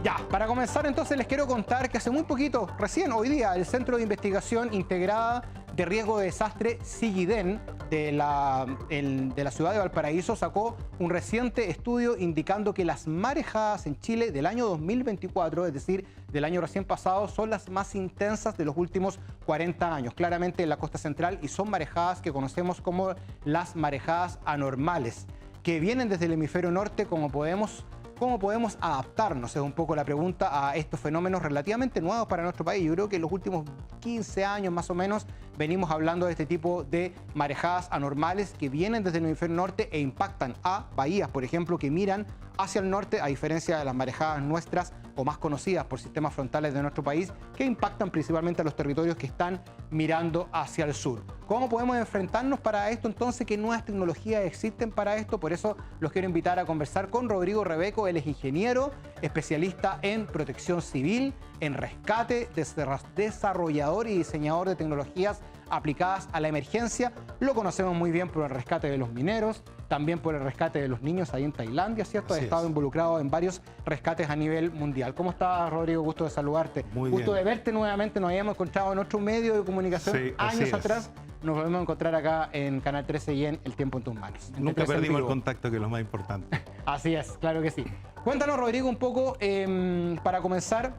Ya, para comenzar entonces les quiero contar que hace muy poquito, recién hoy día, el Centro de Investigación Integrada de Riesgo de Desastre, CIGIDEN, de la ciudad de Valparaíso, sacó un reciente estudio indicando que las marejadas en Chile del año 2024, es decir, del año recién pasado, son las más intensas de los últimos 40 años, claramente en la costa central, y son marejadas que conocemos como las marejadas anormales, que vienen desde el hemisferio norte. ¿Cómo podemos adaptarnos? Es un poco la pregunta a estos fenómenos relativamente nuevos para nuestro país. Yo creo que en los últimos 15 años más o menos venimos hablando de este tipo de marejadas anormales que vienen desde el hemisferio norte e impactan a bahías, por ejemplo, que miran hacia el norte, a diferencia de las marejadas nuestras o más conocidas por sistemas frontales de nuestro país, que impactan principalmente a los territorios que están mirando hacia el sur. ¿Cómo podemos enfrentarnos para esto entonces? ¿Qué nuevas tecnologías existen para esto? Por eso los quiero invitar a conversar con Rodrigo Rebeco. Él es ingeniero, especialista en protección civil, en rescate, desarrollador y diseñador de tecnologías aplicadas a la emergencia. Lo conocemos muy bien por el rescate de los mineros, también por el rescate de los niños ahí en Tailandia, ¿cierto? Ha estado involucrado en varios rescates a nivel mundial. ¿Cómo estás, Rodrigo? Gusto de saludarte. Muy Gusto bien. de verte nuevamente. Nos habíamos encontrado en otro medio de comunicación años atrás. Nos volvemos a encontrar acá en Canal 13 y en El Tiempo en tus manos. Nunca perdimos el contacto, que es lo más importante. Así es, claro que sí. Cuéntanos, Rodrigo, un poco, para comenzar,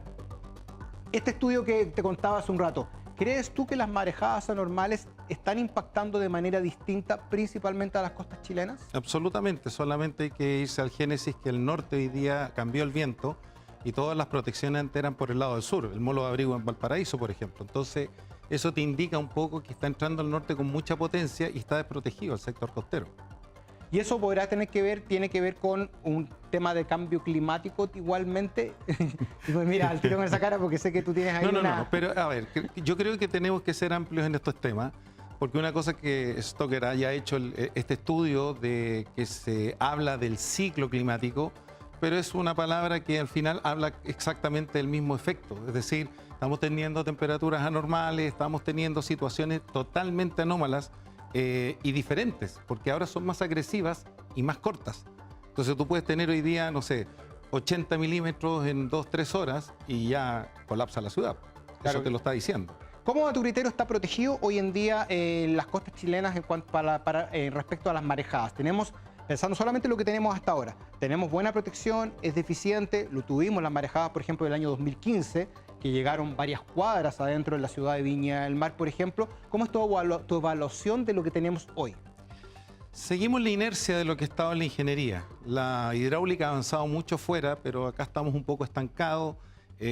este estudio que te contaba hace un rato. ¿Crees tú que las marejadas anormales están impactando de manera distinta principalmente a las costas chilenas? Absolutamente, solamente hay que irse al génesis que el norte hoy día cambió el viento y todas las protecciones antes eran por el lado del sur, el molo de abrigo en Valparaíso, por ejemplo. Entonces, eso te indica un poco que está entrando al norte con mucha potencia y está desprotegido el sector costero. Y eso tiene que ver con un tema de cambio climático igualmente. Y pues mira, al tiro con esa cara porque sé que tú tienes ahí No, pero a ver, yo creo que tenemos que ser amplios en estos temas, porque una cosa que Stoker haya hecho este estudio de que se habla del ciclo climático, pero es una palabra que al final habla exactamente del mismo efecto, es decir, estamos teniendo temperaturas anormales, estamos teniendo situaciones totalmente anómalas, y diferentes, porque ahora son más agresivas y más cortas. Entonces tú puedes tener hoy día, no sé, 80 milímetros en 2-3 horas y ya colapsa la ciudad. Claro. Eso te lo está diciendo. ¿Cómo a tu criterio está protegido hoy en día las costas chilenas en cuanto respecto a las marejadas? Pensando solamente en lo que tenemos hasta ahora, tenemos buena protección, es deficiente, lo tuvimos las marejadas, por ejemplo, del año 2015, que llegaron varias cuadras adentro de la ciudad de Viña del Mar, por ejemplo. ¿Cómo es tu evaluación de lo que tenemos hoy? Seguimos la inercia de lo que estaba en la ingeniería. La hidráulica ha avanzado mucho fuera, pero acá estamos un poco estancados.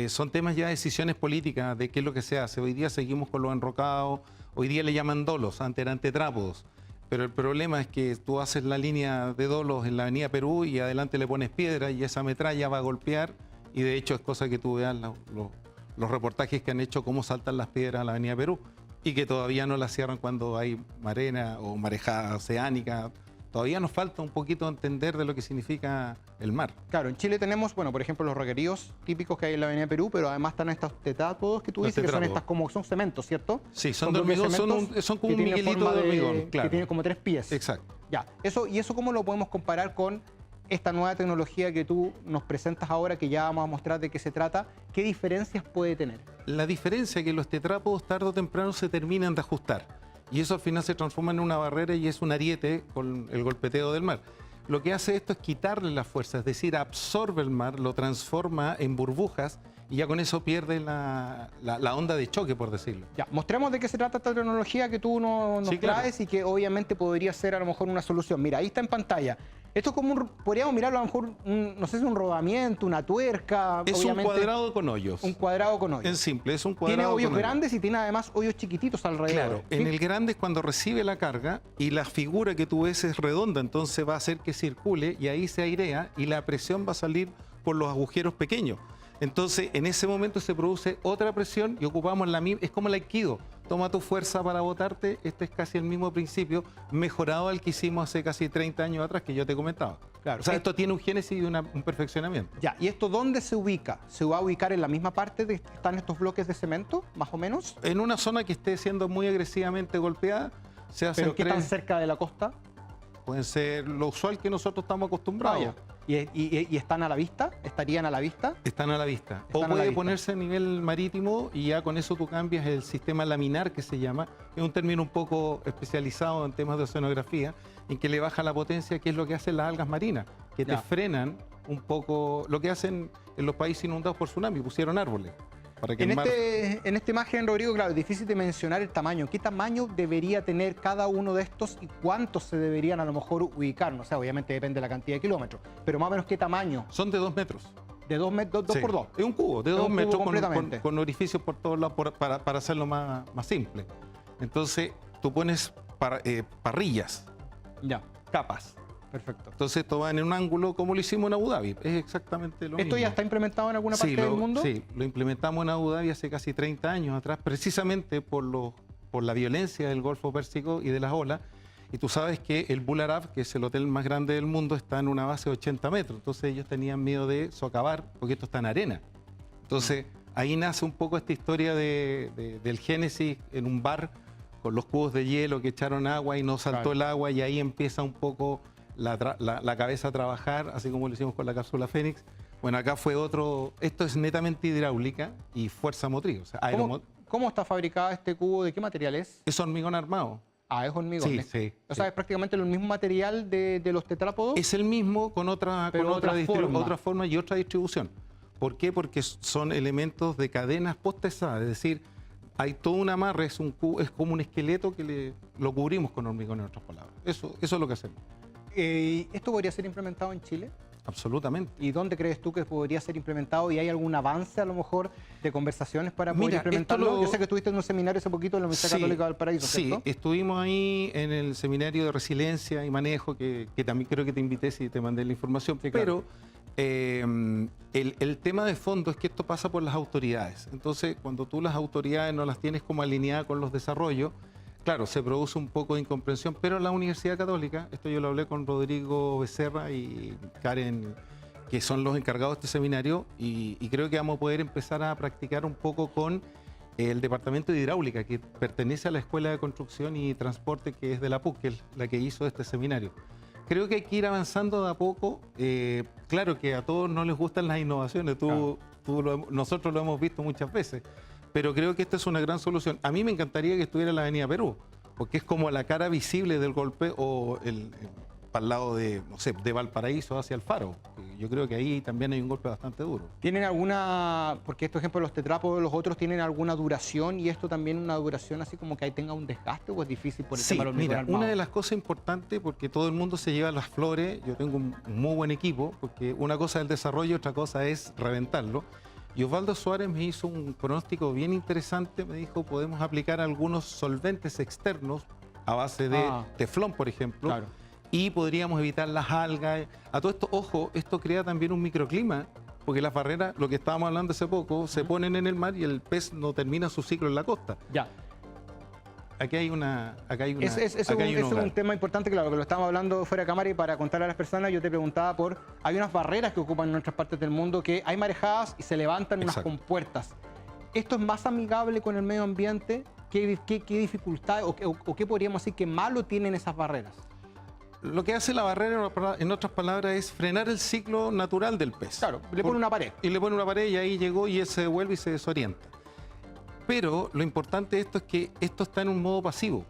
Son temas ya de decisiones políticas de qué es lo que se hace. Hoy día seguimos con los enrocados, hoy día le llaman dolos, antes eran tetrápodos. Pero el problema es que tú haces la línea de dolos en la avenida Perú y adelante le pones piedra y esa metralla va a golpear, y de hecho es cosa que tú veas los reportajes que han hecho cómo saltan las piedras a la avenida Perú y que todavía no las cierran cuando hay marena o marejada oceánica. Todavía nos falta un poquito entender de lo que significa el mar. Claro, en Chile tenemos, bueno, por ejemplo, los regueríos típicos que hay en la avenida Perú, pero además están estos tetrápodos que tú dices que son estas como son cementos, ¿cierto? Sí, son de hormigón, son como un miguelito de hormigón, claro. Que tienen como 3 pies. Exacto. Ya, ¿y eso cómo lo podemos comparar con esta nueva tecnología que tú nos presentas ahora, que ya vamos a mostrar de qué se trata? ¿Qué diferencias puede tener? La diferencia es que los tetrápodos tarde o temprano se terminan de ajustar. Y eso al final se transforma en una barrera y es un ariete con el golpeteo del mar. Lo que hace esto es quitarle la fuerza, es decir, absorbe el mar, lo transforma en burbujas y ya con eso pierde la onda de choque, por decirlo. Ya, mostremos de qué se trata esta tecnología que tú nos traes, y que obviamente podría ser a lo mejor una solución. Mira, ahí está en pantalla. Esto es como podríamos mirarlo a lo mejor, no sé si un rodamiento, una tuerca. Es un cuadrado con hoyos. Un cuadrado con hoyos. Es simple, es un cuadrado. Tiene hoyos grandes y tiene además hoyos chiquititos alrededor. Claro, ¿sí? En el grande es cuando recibe la carga y la figura que tú ves es redonda, entonces va a hacer que circule y ahí se airea y la presión va a salir por los agujeros pequeños. Entonces, en ese momento se produce otra presión y ocupamos la misma, es como el aikido. Toma tu fuerza para botarte, este es casi el mismo principio, mejorado al que hicimos hace casi 30 años atrás, que yo te comentaba. Claro. O sea, esto tiene un génesis y un perfeccionamiento. Ya, ¿y esto dónde se ubica? ¿Se va a ubicar en la misma parte de están estos bloques de cemento, más o menos? En una zona que esté siendo muy agresivamente golpeada, se hace. ¿Pero qué tan cerca de la costa? Pueden ser lo usual que nosotros estamos acostumbrados. ¿Y están a la vista? ¿Estarían a la vista? Están a la vista. Están O a la puede vista. ponerse a nivel marítimo y ya con eso tú cambias el sistema laminar, que se llama, que es un término un poco especializado en temas de oceanografía, en que le baja la potencia, que es lo que hacen las algas marinas, que te Ya. frenan un poco lo que hacen en los países inundados por tsunami, pusieron árboles. Para que En, el mar... en esta imagen, Rodrigo, claro, es difícil de mencionar el tamaño. ¿Qué tamaño debería tener cada uno de estos y cuántos se deberían a lo mejor ubicar? No sé, obviamente depende de la cantidad de kilómetros, pero más o menos qué tamaño. Son de 2 metros. De 2 metros, 2 Sí. por 2. Es un cubo de Es un 2 cubo metros completamente. con orificios por todos lados para hacerlo más simple. Entonces, tú pones parrillas, Ya, capas. perfecto. Entonces, esto va en un ángulo como lo hicimos en Abu Dhabi. Es exactamente lo mismo. ¿Esto ya está implementado en alguna parte Sí, del mundo? Sí, lo implementamos en Abu Dhabi hace casi 30 años atrás, precisamente por la violencia del Golfo Pérsico y de las olas. Y tú sabes que el Bul Arab, que es el hotel más grande del mundo, está en una base de 80 metros. Entonces ellos tenían miedo de socavar, porque esto está en arena. Entonces ahí nace un poco esta historia del génesis en un bar con los cubos de hielo que echaron agua y no saltó Claro. el agua, y ahí empieza un poco la cabeza a trabajar, así como lo hicimos con la cápsula Fénix. Bueno, acá fue otro, esto es netamente hidráulica y fuerza motriz, o sea, ¿Cómo está fabricado este cubo? ¿De qué material es? es hormigón armado. Ah, es hormigón. Sí, ¿eh? sí, O sea, sí. es prácticamente el mismo material de los tetrápodos. Es el mismo con otra forma y otra distribución. ¿Por qué? Porque son elementos de cadenas post-tesadas, es decir, hay todo un amarre, es como un esqueleto que lo cubrimos con hormigón, en otras palabras. Eso es lo que hacemos. ¿Esto podría ser implementado en Chile? Absolutamente. ¿Y dónde crees tú que podría ser implementado? ¿Y hay algún avance a lo mejor de conversaciones para poder Mira, implementarlo? esto lo- Yo sé que estuviste en un seminario hace poquito en la Universidad Católica de Valparaíso, sí, ¿cierto? estuvimos ahí en el seminario de resiliencia y manejo, que también creo que te invité si te mandé la información. Sí, claro. Pero el tema de fondo es que esto pasa por las autoridades. Entonces, cuando tú las autoridades no las tienes como alineadas con los desarrollos, claro, se produce un poco de incomprensión, pero la Universidad Católica, esto yo lo hablé con Rodrigo Becerra y Karen, que son los encargados de este seminario, y creo que vamos a poder empezar a practicar un poco con el Departamento de Hidráulica, que pertenece a la Escuela de Construcción y Transporte, que es de la PUC, que es la que hizo este seminario. Creo que hay que ir avanzando de a poco. Claro que a todos no les gustan las innovaciones, Claro. nosotros lo hemos visto muchas veces, pero creo que esta es una gran solución. A mí me encantaría que estuviera en la Avenida Perú, porque es como la cara visible del golpe, o para el lado de, no sé, de Valparaíso hacia el Faro. Yo creo que ahí también hay un golpe bastante duro. ¿Tienen alguna, porque estos ejemplos, los tetrápodos, los otros, tienen alguna duración y esto también una duración así como que ahí tenga un desgaste o es difícil por el Sí, tema del hormigón mira, armado? una de las cosas importantes, porque todo el mundo se lleva las flores, yo tengo un muy buen equipo, porque una cosa es el desarrollo, otra cosa es reventarlo. Y Osvaldo Suárez me hizo un pronóstico bien interesante, me dijo, podemos aplicar algunos solventes externos a base de teflón, por ejemplo, Claro. y podríamos evitar las algas. A todo esto, ojo, esto crea también un microclima, porque las barreras, lo que estábamos hablando hace poco, se ponen en el mar y el pez no termina su ciclo en la costa. Ya. Aquí hay una... Acá hay una Eso es un tema importante, claro, que lo estamos hablando fuera de cámara, y para contarle a las personas, yo te preguntaba hay unas barreras que ocupan en otras partes del mundo, que hay marejadas y se levantan unas Exacto. compuertas. ¿Esto es más amigable con el medio ambiente? ¿Qué dificultades o qué podríamos decir que malo tienen esas barreras? Lo que hace la barrera, en otras palabras, es frenar el ciclo natural del pez. Claro, le pone una pared. Y le pone una pared y ahí llegó y él se devuelve y se desorienta. Pero lo importante de esto es que esto está en un modo pasivo.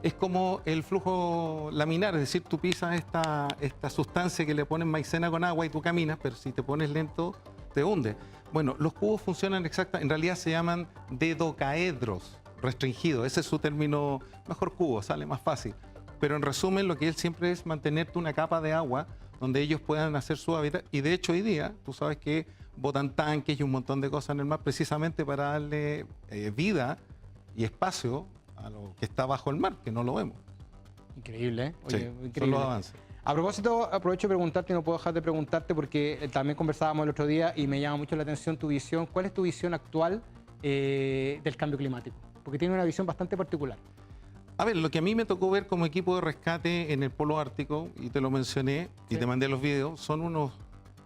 Es como el flujo laminar, es decir, tú pisas esta sustancia que le ponen maicena con agua y tú caminas, pero si te pones lento te hunde. Bueno, los cubos funcionan en realidad se llaman dedocaedros restringidos. Ese es su término, mejor cubo, sale más fácil. Pero en resumen, lo que él siempre es mantenerte una capa de agua donde ellos puedan hacer su hábitat. Y de hecho hoy día, tú sabes que botan tanques y un montón de cosas en el mar precisamente para darle vida y espacio a lo que está bajo el mar, que no lo vemos. Increíble, ¿eh? Sí, Increíble. son los avances. A propósito, aprovecho de preguntarte, y no puedo dejar de preguntarte porque también conversábamos el otro día y me llama mucho la atención tu visión. ¿Cuál es tu visión actual del cambio climático? Porque tiene una visión bastante particular. A ver, lo que a mí me tocó ver como equipo de rescate en el Polo Ártico, y te lo mencioné y Sí. te mandé los videos, son unos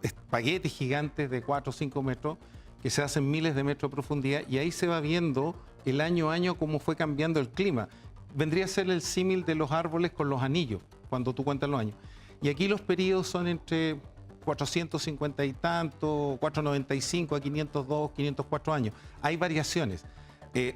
espaguetis gigantes de 4 o 5 metros que se hacen miles de metros de profundidad, y ahí se va viendo el año a año cómo fue cambiando el clima. Vendría a ser el símil de los árboles con los anillos, cuando tú cuentas los años. Y aquí los periodos son entre 450 y tanto, 495 a 502, 504 años. Hay variaciones.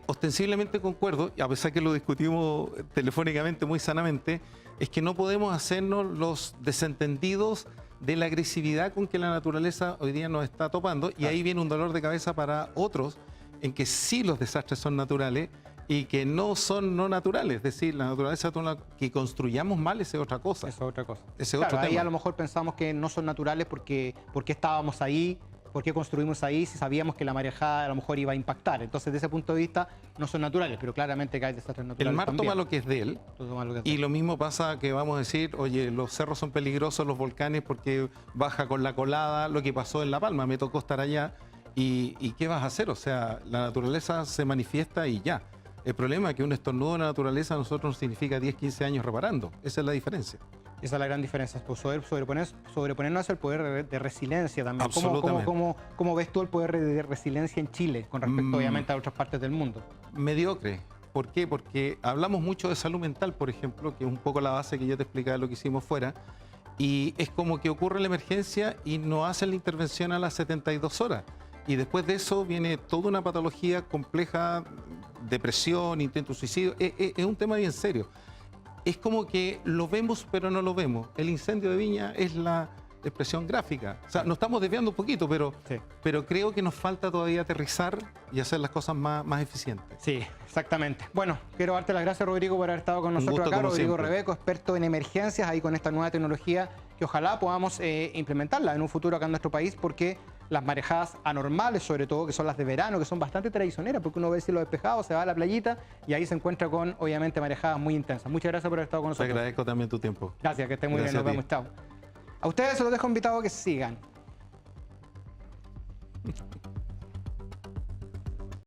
Ostensiblemente concuerdo, y a pesar que lo discutimos telefónicamente muy sanamente, es que no podemos hacernos los desentendidos de la agresividad con que la naturaleza hoy día nos está topando, y ahí viene un dolor de cabeza para otros en que sí los desastres son naturales y que no son no naturales. Es decir, la naturaleza, que construyamos mal, esa es otra cosa. Eso es otra cosa. Ese Claro, otro ahí tema. a lo mejor pensamos que no son naturales porque estábamos ahí, por qué construimos ahí, si sabíamos que la marejada a lo mejor iba a impactar. Entonces, desde ese punto de vista, no son naturales, pero claramente que hay desastres naturales El mar también. toma lo que es de él. Toma lo que es Y lo mismo pasa que vamos a decir, oye, los cerros son peligrosos, los volcanes, porque baja con la colada, lo que pasó en La Palma, me tocó estar allá. ¿Y qué vas a hacer? O sea, la naturaleza se manifiesta y ya. El problema es que un estornudo de la naturaleza a nosotros nos significa 10, 15 años reparando. Esa es la diferencia. Esa es la gran diferencia, pues sobreponernos al poder de resiliencia también. Absolutamente. ¿Cómo ves tú el poder de resiliencia en Chile con respecto obviamente a otras partes del mundo? Mediocre. ¿Por qué? Porque hablamos mucho de salud mental, por ejemplo, que es un poco la base que yo te explicaba de lo que hicimos fuera, y es como que ocurre la emergencia y no hacen la intervención a las 72 horas. Y después de eso viene toda una patología compleja, depresión, intento de suicidio. Es un tema bien serio. Es como que lo vemos, pero no lo vemos. El incendio de Viña es la expresión gráfica. O sea, nos estamos desviando un poquito, pero creo que nos falta todavía aterrizar y hacer las cosas más eficientes. Sí, exactamente. Bueno, quiero darte las gracias, Rodrigo, por haber estado con nosotros acá. Rodrigo Rebeco, experto en emergencias, ahí con esta nueva tecnología que ojalá podamos implementarla en un futuro acá en nuestro país, porque las marejadas anormales, sobre todo, que son las de verano, que son bastante traicioneras, porque uno ve el cielo despejado, se va a la playita y ahí se encuentra con, obviamente, marejadas muy intensas. Muchas gracias por haber estado con nosotros. Te agradezco también tu tiempo. Gracias, que estén muy bien. Nos vemos. Chao. A ustedes se los dejo invitados a que sigan.